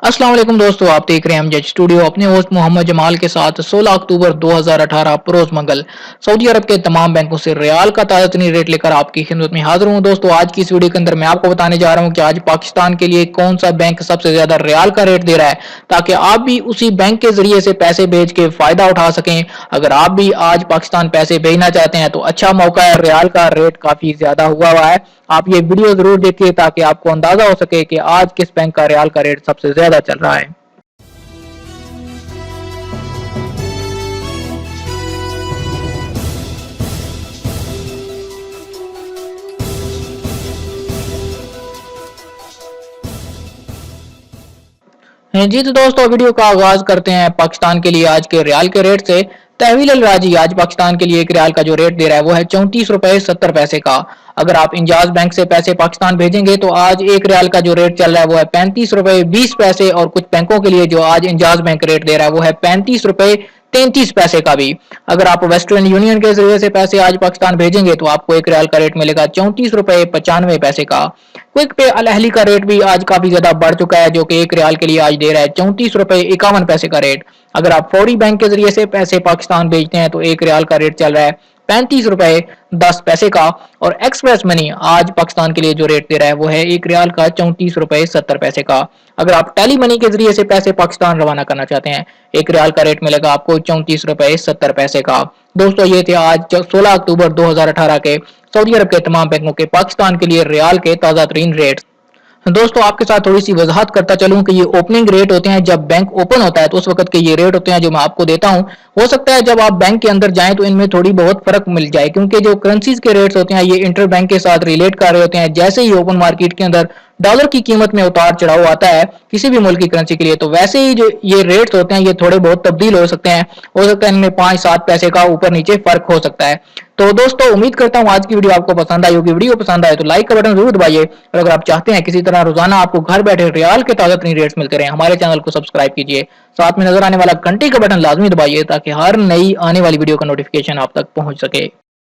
अस्सलाम वालेकुम दोस्तों, आप देख रहे हैं अमजद स्टूडियो। अपने होस्ट मोहम्मद जमाल के साथ 16 अक्टूबर 2018 रोज मंगल सऊदी अरब के तमाम बैंकों से रियाल का ताज़ा तरीन रेट लेकर आपकी खिदमत में हाजिर हूं। दोस्तों, आज की इस वीडियो के अंदर मैं आपको बताने जा रहा हूं कि आज पाकिस्तान के लिए कौन सा बैंक सबसे ज्यादा रियाल का रेट दे रहा है, ताकि आप भी उसी बैंक के जरिए से पैसे भेज के फायदा उठा सकें। अगर आप भी आज पाकिस्तान पैसे भेजना चाहते हैं तो अच्छा मौका है, रियाल का रेट काफी ज्यादा हुआ है। आप ये वीडियो जरूर देखिए ताकि आपको अंदाजा हो सके कि आज किस बैंक का रियाल का रेट सबसे ज्यादा चल रहा है। जी तो दोस्तों, वीडियो का आगाज करते हैं पाकिस्तान के लिए आज के रियाल के रेट से। तहवील अल राजी आज पाकिस्तान के लिए एक रियाल का जो रेट दे रहा है वो है 34 रुपए 70 पैसे का। अगर आप इंजाज बैंक से पैसे पाकिस्तान भेजेंगे तो आज एक रियाल का जो रेट चल रहा है वो है 35 रुपए 20 पैसे, और कुछ बैंकों के लिए जो आज इंजाज बैंक रेट दे रहा है वो है 35 रुपए 33 पैसे का भी। अगर आप वेस्टर्न यूनियन के जरिए से पैसे आज पाकिस्तान भेजेंगे तो आपको एक रियाल का रेट मिलेगा 34 रुपए 95 पैसे का। क्विक पे अल अहली का रेट भी आज काफी ज्यादा बढ़ चुका है, जो कि एक रियाल के लिए आज दे रहा है 34 रुपए 51 पैसे का रेट। अगर आप फौरी बैंक के जरिए से पैसे पाकिस्तान भेजते हैं तो एक रियाल का रेट चल रहा है 35 रुपए 10 पैसे का। और एक्सप्रेस मनी आज पाकिस्तान के लिए जो रेट दे रहा है वो है एक रियाल का 34 रुपए 70 पैसे का। अगर आप टेली मनी के जरिए से पैसे पाकिस्तान रवाना करना चाहते हैं, एक रियाल का रेट मिलेगा आपको 34 रुपए 70 पैसे का। दोस्तों, ये थे आज 16 अक्टूबर 2018 के सऊदी अरब के तमाम बैंकों के पाकिस्तान के लिए रियाल के ताज़ा तरीन रेट। दोस्तों, आपके साथ थोड़ी सी वजाहत करता चलूं कि ये ओपनिंग रेट होते हैं, जब बैंक ओपन होता है तो उस वक्त के ये रेट होते हैं जो मैं आपको देता हूं। हो सकता है जब आप बैंक के अंदर जाएं तो इनमें थोड़ी बहुत फर्क मिल जाए, क्योंकि जो करेंसीज के रेट्स होते हैं ये इंटर बैंक के साथ रिलेट कर रहे होते हैं। जैसे ही ओपन मार्केट के अंदर डॉलर की कीमत में उतार चढ़ाव आता है किसी भी मुल्क की करेंसी के लिए, तो वैसे ही जो ये रेट्स होते हैं ये थोड़े बहुत तब्दील हो सकते हैं। हो सकता है इनमें 5-7 पैसे का ऊपर नीचे फर्क हो सकता है। तो दोस्तों, उम्मीद करता हूं आज की वीडियो आपको पसंद आई होगी। वीडियो पसंद आए तो लाइक का बटन जरूर दबाइए, और अगर आप चाहते हैं किसी तरह रोजाना आपको घर बैठे रियाल के ताजा तरीन रेट्स मिलते रहे, हमारे चैनल को सब्सक्राइब कीजिए। साथ में नजर आने वाला घंटे का बटन लाजमी दबाइए ताकि हर नई आने वाली वीडियो का नोटिफिकेशन आप तक पहुंच सके।